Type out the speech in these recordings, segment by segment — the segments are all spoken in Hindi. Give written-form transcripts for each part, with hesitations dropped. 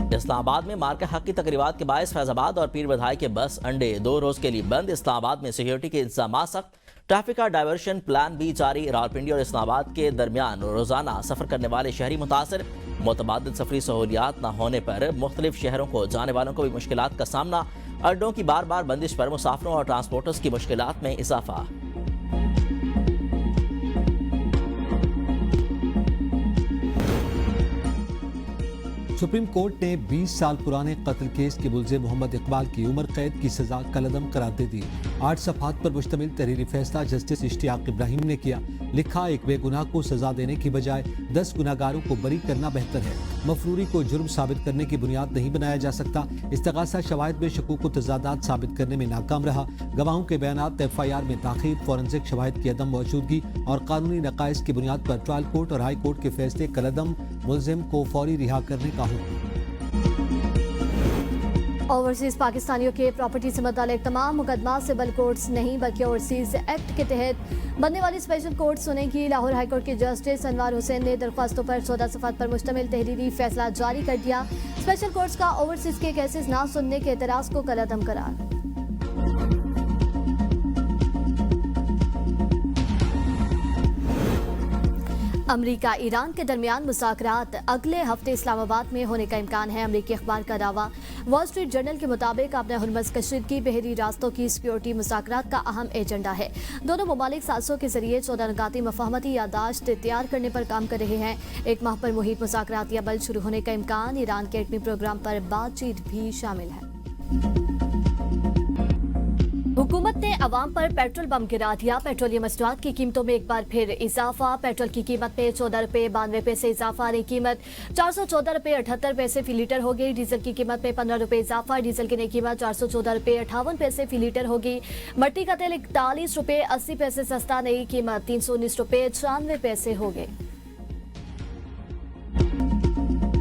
इस्लामाबाद में मार्का हक की तकरीबात के बायस फैजाबाद और पीर बधाई के बस अड्डे 2 रोज के लिए बंद। इस्लामाबाद में सिक्योरिटी के इंतजाम सख्त, ट्रैफिक का डायवर्शन प्लान भी जारी। रावलपिंडी और इस्लामाबाद के दरमियान रोजाना सफर करने वाले शहरी मुतासर। मुतबादिल सफरी सहूलियात न होने पर मुख्तलिफ शहरों को जाने वालों को भी मुश्किलात का सामना। अड्डों की बार बार बंदिश पर मुसाफिरों और ट्रांसपोर्टर्स की मुश्किलात में इजाफा। सुप्रीम कोर्ट ने 20 साल पुराने कत्ल केस के मुलजिम मोहम्मद इकबाल की उम्र कैद की सजा कलअदम करार दे दी। 8 सफ़हात पर मुश्तमिल तहरीरी फैसला जस्टिस इश्तियाक इब्राहिम ने किया। लिखा, एक बेगुनाह को सजा देने की बजाय 10 गुनाहगारों को बरी करना बेहतर है। मफरूरी को जुर्म साबित करने की बुनियाद नहीं बनाया जा सकता। इस्तगासा शवाहिद में शकूक व तजादात साबित करने में नाकाम रहा। गवाहों के बयानात FIR में ताखीर, फॉरेंसिक शवाहिद की अदम मौजूदगी और कानूनी नकाइस की बुनियाद पर ट्रायल कोर्ट और हाई कोर्ट के फैसले कलअदम। मुलजिम को फौरी रिहा करने का ओवरसीज पाकिस्तानियों के प्रॉपर्टी से मुतालिक तमाम मुकदमा सिविल कोर्ट्स नहीं बल्कि ओवरसीज एक्ट के तहत बनने वाली स्पेशल कोर्ट सुनेगी। लाहौर हाईकोर्ट के जस्टिस अनवार हुसैन ने दरख्वास्तों पर 14 सफ़हात पर मुश्तमिल तहरीरी फैसला जारी कर दिया। स्पेशल कोर्ट्स का ओवरसीज के केसेस ना सुनने के एतराज़ को कलअदम करार। अमरीका ईरान के दरमियान मुज़ाकरात अगले हफ्ते इस्लामाबाद में होने का इम्कान है। अमरीकी अखबार का दावा। वॉल स्ट्रीट जर्नल के मुताबिक अपने हुर्मज़ कशीदगी बहरी रास्तों की सिक्योरिटी मुज़ाकरात का अहम एजेंडा है। दोनों ममालिक साज़ों के जरिए 14 नुकाती मफाहमती यादाश्त तैयार करने पर काम कर रहे हैं। 1 माह पर मुहित मुज़ाकराती अमल शुरू होने का इम्कान। ईरान के एटमी प्रोग्राम पर बातचीत भी शामिल है। हुकूमत ने अवाम पर पेट्रोल बम गिरा दिया। पेट्रोलियम मसनूआत की कीमतों में एक बार फिर इजाफा। पेट्रोल की कीमत में 14 रुपये 92 पैसे इजाफा। नई कीमत 414 रुपये 78 पैसे फी लीटर होगी। डीजल की कीमत में 15 रुपये इजाफा। डीजल की नई कीमत 414 रुपये 58 पैसे फी लीटर होगी। मट्टी का तेल 41 रुपये 80 पैसे सस्ता। नई कीमत 319 रुपये 96 पैसे होगी।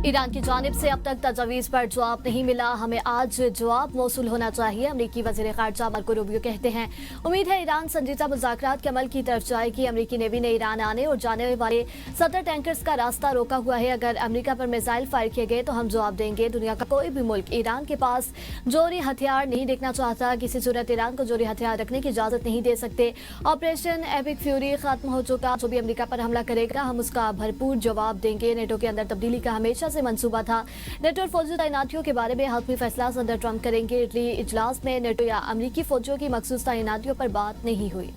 ईरान की जानिब से अब तक तजवीज़ पर जवाब नहीं मिला। हमें आज जवाब मौसूल होना चाहिए, अमरीकी वज़ीर ख़ारजा मार्को रूबियो कहते हैं। उम्मीद है ईरान संजीदा मुज़ाकरात के अमल की तरफ जाएगी। अमरीकी नेवी ने ईरान आने और जाने वाले 70 टैंकर्स का रास्ता रोका हुआ है। अगर अमरीका पर मिसाइल फायर किए गए तो हम जवाब देंगे। दुनिया का कोई भी मुल्क ईरान के पास जोरी हथियार नहीं देखना चाहता। किसी सूरत ईरान को जोरी हथियार रखने की इजाज़त नहीं दे सकते। ऑपरेशन एपिक फ्यूरी खत्म हो चुका। जो भी अमरीका पर हमला करेगा हम उसका भरपूर जवाब देंगे। नेटो के अंदर तब्दीली का हमेशा से मंसूबा था। नेटो और फौजी तैनातियों के बारे में हतमी फैसला सदर ट्रंप करेंगे। इटली इजलास में नेटो या अमरीकी फौजियों की मखसूस तैनातियों पर बात नहीं हुई।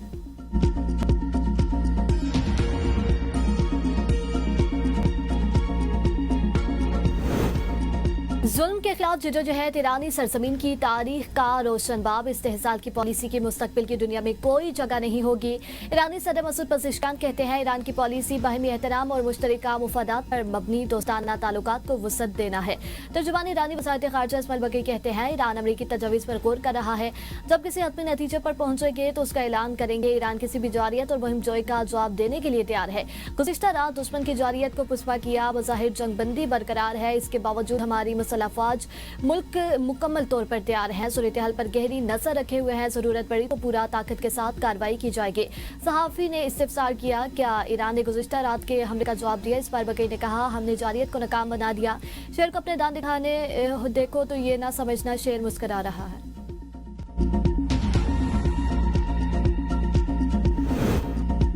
जुल्म के खिलाफ जिदोजहद ईरानी सरजमीन की तारीख का रोशन बाब। इस्तेहसाल की पॉलिसी की मुस्तकबिल की दुनिया में कोई जगह नहीं होगी। ईरानी सदर मसूद पज़ेश्कियान कहते हैं ईरान की पॉलिसी बाहमी एहतराम और मुश्तरका मुफादात पर मबनी दोस्ताना ताल्लुकात को वुसअत देना है। तर्जुमान ईरानी वज़ारत ख़ारजा इस्माइल बग़ी कहते हैं ईरान अमरीकी तजवीज़ पर गौर कर रहा है। जब किसी हतमी नतीजे पर पहुंचेंगे तो उसका ऐलान करेंगे। ईरान किसी भी जारियत और मुहिम जोई का जवाब देने के लिए तैयार है। गुज़िश्ता रात दुश्मन की जारियत को पुष्पा किया। बज़ाहिर जंगबंदी बरकरार है। इसके बावजूद हमारी अफवाज मुल्क मुकम्मल तौर पर तैयार हैं। सूरत हाल पर गहरी नजर रखे हुए हैं। जरूरत पड़ी तो पूरा ताकत के साथ कार्रवाई की जाएगी। सहाफी ने इस्तिफसार किया, क्या ईरान ने गुज़िश्ता रात के हमले का जवाब दिया? इस पर बकई ने कहा, हमने जारियत को नाकाम बना दिया। शेर को अपने दांत दिखाने देखो तो ये ना समझना शेर मुस्कुरा रहा है।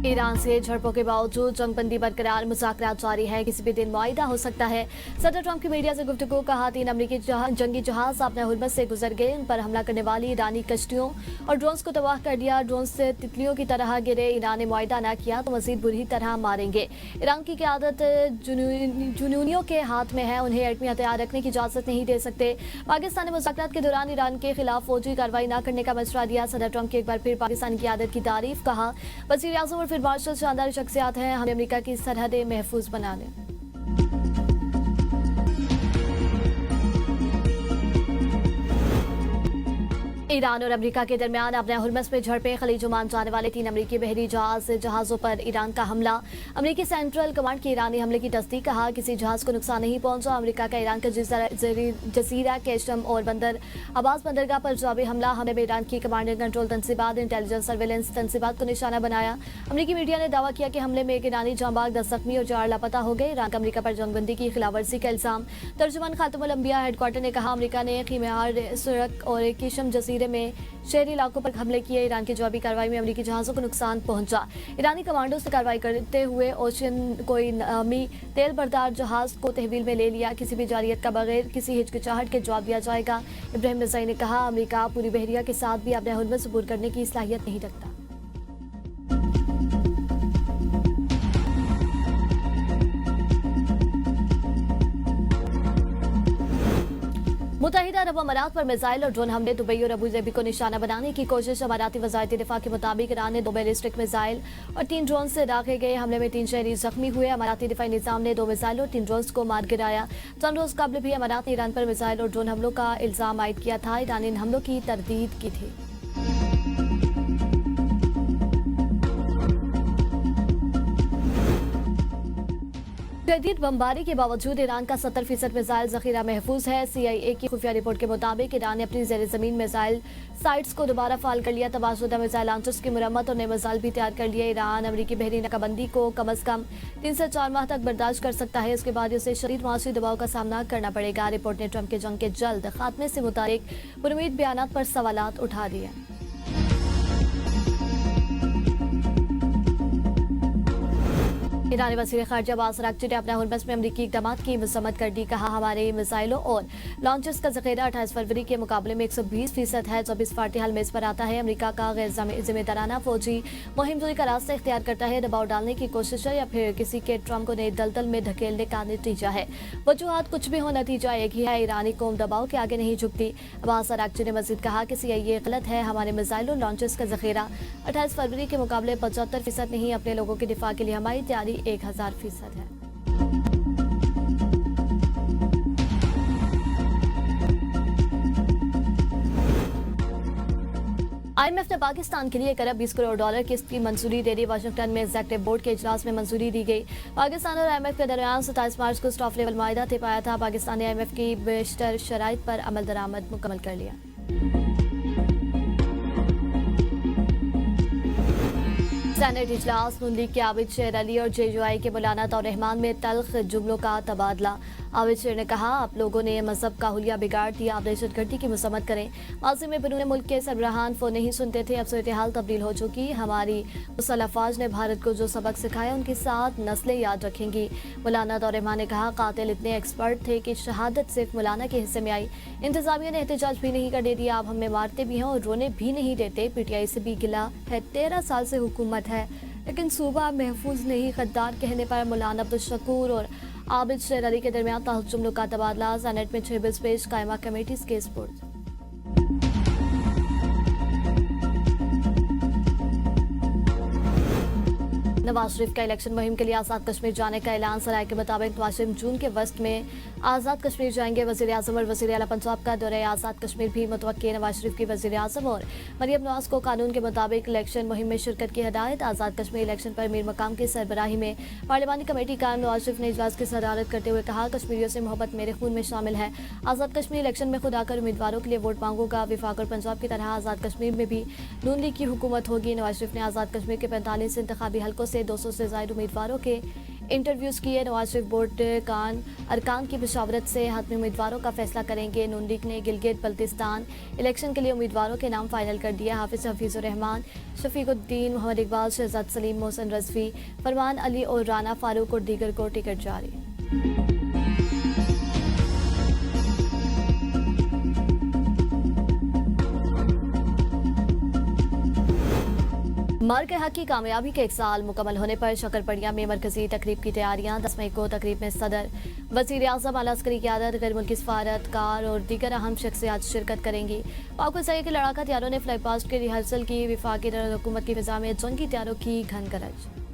ईरान से झड़पों के बावजूद जंगबंदी बरकरार, मुज़ाकरात जारी है। किसी भी दिन मुआहिदा हो सकता है। सदर ट्रंप की मीडिया से गुफ्तगू। कहा, 3 अमरीकी जंगी जहाज अपने हुर्मत से गुजर गए। उन पर हमला करने वाली ईरानी कश्तियों और ड्रोन्स को तबाह कर दिया। ड्रोन्स से तितलियों की तरह गिरे। ईरान ने मुआहिदा न किया तो मजीद बुरी तरह मारेंगे। ईरान की क़यादत जुनूनियों के हाथ में है। उन्हें एटमी हथियार रखने की इजाज़त नहीं दे सकते। पाकिस्तान ने मुज़ाकरात के दौरान ईरान के खिलाफ फौजी कार्रवाई न करने का मशवरा दिया। सदर ट्रंप की एक बार फिर पाकिस्तान की क़यादत की तारीफ। कहा, वज़ीर आज़म और मार्शल शानदार शख्सियात हैं। हमें अमेरिका की सरहदें महफूज बनाने। ईरान और अमेरिका के दरमियान अपने हुर्मस में झड़पें, खलीज ओमान जाने वाले 3 अमेरिकी बहरी जहाजों पर ईरान का हमला। अमेरिकी सेंट्रल कमांड की ईरानी हमले की तस्दीक, कहा किसी जहाज को नुकसान नहीं पहुंचा। अमेरिका का ईरान के जजीरा केशम और बंदर अब्बास बंदरगाह पर जवाबी हमला में ईरान की कमांड एंड कंट्रोल तनसीबात, इंटेलिजेंस सर्वेलेंस तनसीबात को निशाना बनाया। अमेरिकी मीडिया ने दावा किया कि हमले में एक ईरानी जांबाज, 10 जख्मी और 4 लापता हो गए। ईरान का अमेरिका पर जंगबंदी की खिलाफवर्जी का इल्जाम। तर्जुमान खातमुल अंबिया हेडक्वार्टर ने कहा अमेरिका ने कीमेहार, सुरक और केशम जजीरे में शहरी इलाकों पर हमले किए। ईरान की जवाबी कार्रवाई में अमेरिकी जहाजों को नुकसान पहुंचा। ईरानी कमांडो से कार्रवाई करते हुए ओशन कोई नामी तेल बरदार जहाज को तहवील में ले लिया। किसी भी जारियत का बगैर किसी हिचकिचाहट के जवाब दिया जाएगा। इब्राहिम रज़ाई ने कहा अमेरिका पूरी बहरिया के साथ भी अपने हुर्मस अबूर करने की सलाहियत नहीं रखता। मुत्तहिदा अरब अमारात पर मिसाइल और ड्रोन हमले, दुबई और अबू धाबी को निशाना बनाने की कोशिश। अमाराती वज़ारती दिफा के मुताबिक ईरान ने 2 बैलिस्टिक मिसाइल और 3 ड्रोन से दागे गए हमले में 3 शहरी जख्मी हुए। अमाराती दिफाई निज़ाम ने 2 मिसाइल और 3 ड्रोन को मार गिराया। चंद रोज कबल भी अमारात ने ईरान पर मिसाइल और ड्रोन हमलों का इल्जाम आयद किया था। ईरान ने इन हमलों की तरदीद की थी। जदीद बमबारी के बावजूद ईरान का 70% मिसाइल जखीरा महफूज है। CIA की खुफिया रिपोर्ट के मुताबिक ईरान ने अपनी ज़ेर ज़मीन मिसाइल साइट्स को दोबारा फाल कर लिया। तबाहशुदा मिसाइल लॉन्चर्स की मुरम्मत और नए मिसाइल भी तैयार कर लिए। ईरान अमेरिकी बहरी नाकाबंदी को कम अज कम 3 से 4 माह तक बर्दाश्त कर सकता है। इसके बाद उसे शदीद माशी दबाव का सामना करना पड़ेगा। रिपोर्ट ने ट्रंप के जंग के जल्द खात्मे से मुतालिक पुरुमीद बयानात पर सवालात उठा दिए। ईरानी वज़ीर ख़ारिजा अब्बास अराग़ची ने अपने हुर्मस में अमरीकी इक़दामात की मज़म्मत कर दी। कहा हमारे मिसाइलों और लॉन्चर्स का ज़ख़ीरा 28 फरवरी के मुकाबले में 120% है, जो अब इस फाटी हाल में इस पर आता है। अमरीका का गैर जिम्मेदाराना फौजी मुहिम जोई का रास्ता इख्तियार करता है। दबाव डालने की कोशिश है या फिर किसी के ट्रंप को नई दलदल में धकेलने का नतीजा है। वजूहात कुछ भी हो, नतीजा एक ही है, ईरानी कौम दबाव के आगे नहीं झुकती। अब्बास अराग़ची ने मज़ीद कहा कि CIA गलत है। हमारे मिसाइल और लॉन्चर्स का ज़ख़ीरा 28 फरवरी के मुकाबले 75% नहीं। अपने लोगों के दिफा के लिए हमारी तैयारी 1000% है। IMF ने पाकिस्तान के लिए $1 अरब 20 करोड़ किस्त की मंजूरी दे दी। वाशिंगटन में एग्जेक्टिव बोर्ड के इजलास में मंजूरी दी गई। पाकिस्तान और IMF के दरमियान 27 मार्च को स्टाफ लेवल माहिदा तय पाया था। पाकिस्तान ने IMF की बेशतर शराइत पर अमल दरामद मुकम्मल कर लिया। सेनेट इजलास, नून लीग के आबिद शेर अली और JUI के मौलाना तौर रहमान में तल्ख जुमलों का तबादला। आबिद शेर ने कहा आप लोगों ने मजहब का हुलिया बिगाड़ दिया, आप दहशतगर्दी की मसम्मत करें। माजी में बैरून मुल्क के सरबराहान फोन नहीं सुनते थे, अब सूरत हाल तब्दील हो चुकी। हमारी मुसल्लह अफवाज ने भारत को जो सबक सिखाया उनके साथ नस्लें याद रखेंगी। मौलाना तौर रहमान ने कहा कातिल इतने एक्सपर्ट थे कि शहादत सिर्फ मौलाना के हिस्से में आई। इंतजामिया ने एहतजाज भी नहीं करने दिया। आप हमें मारते भी हैं और रोने भी नहीं देते। PTI से भी गिला है, 13 साल से हुकूमत है लेकिन सूबा महफूज नहीं। गद्दार कहने पर मौलाना अब्दुल शकूर और आबिद शेर अली के दरमियान तल्ख जुमलों का तबादला। सेनेट में 6 बिल्स पेश, कायमा कमेटीज के स्पुर्द। नवाज शरीफ का इलेक्शन मुहिम के लिए आज़ाद कश्मीर जाने का ऐलान। सराय के मुताबिक नवाज शरीफ जून के वस्त में आज़ाद कश्मीर जाएंगे। वज़ीर आज़म और वज़ीर आला पंजाब का दौरे आज़ाद कश्मीर भी मुतवक्किल। नवाज शरीफ की वज़ीर आज़म और मरियम नवाज को कानून के मुताबिक इलेक्शन मुहिम में शिरकत की हदायत। आज़ाद कश्मीर इलेक्शन पर मीर मकाम की सरबराही में पार्लिमानी कमेटी का नवाज शरीफ ने इजलास की सदारत करते हुए कहा कश्मीरियों से मोहब्बत मेरे खून में शामिल है। आज़ाद कश्मीर इलेक्शन में खुद आकर उम्मीदवारों के लिए वोट मांगूंगा। विफाक और पंजाब की तरह आज़ाद कश्मीर में भी नून लीग की हुकूमत होगी। नवाज शरीफ ने आज़ाद कश्मीर के 45 इंतखाबी हल्कों से 200 से ज़ायद उम्मीदवारों के इंटरव्यूज किए। नवाज शरीफ बोर्ड अरकान की मशावरत से हतमी उम्मीदवारों का फैसला करेंगे। नून लीग ने गिलगित बल्तिस्तान इलेक्शन के लिए उम्मीदवारों के नाम फाइनल कर दिया। हफीजुर रहमान, शफीकुद्दीन, मोहम्मद इकबाल, शहजाद सलीम, मोहसिन रजवी, फरमान अली और राना फारूक और दीगर को टिकट जारी। मर्ग हक की कामयाबी के 1 साल मुकम्मल होने पर शकरपड़िया में मरकजी तकरीब की तैयारियां। 10 मई को तकरीब में सदर, वज़ीर आज़म, आला अस्करी क़यादत, गैर मुल्की सफारतकार और दीगर अहम शख्सियात शिरकत करेंगी। पाक फ़िज़ाई के लड़ाका तैयारों ने फ्लाई पास्ट के रिहर्सल की। विफाकी हुकूमत की फ़िज़ा में जंगी तैयारों की घन गरज।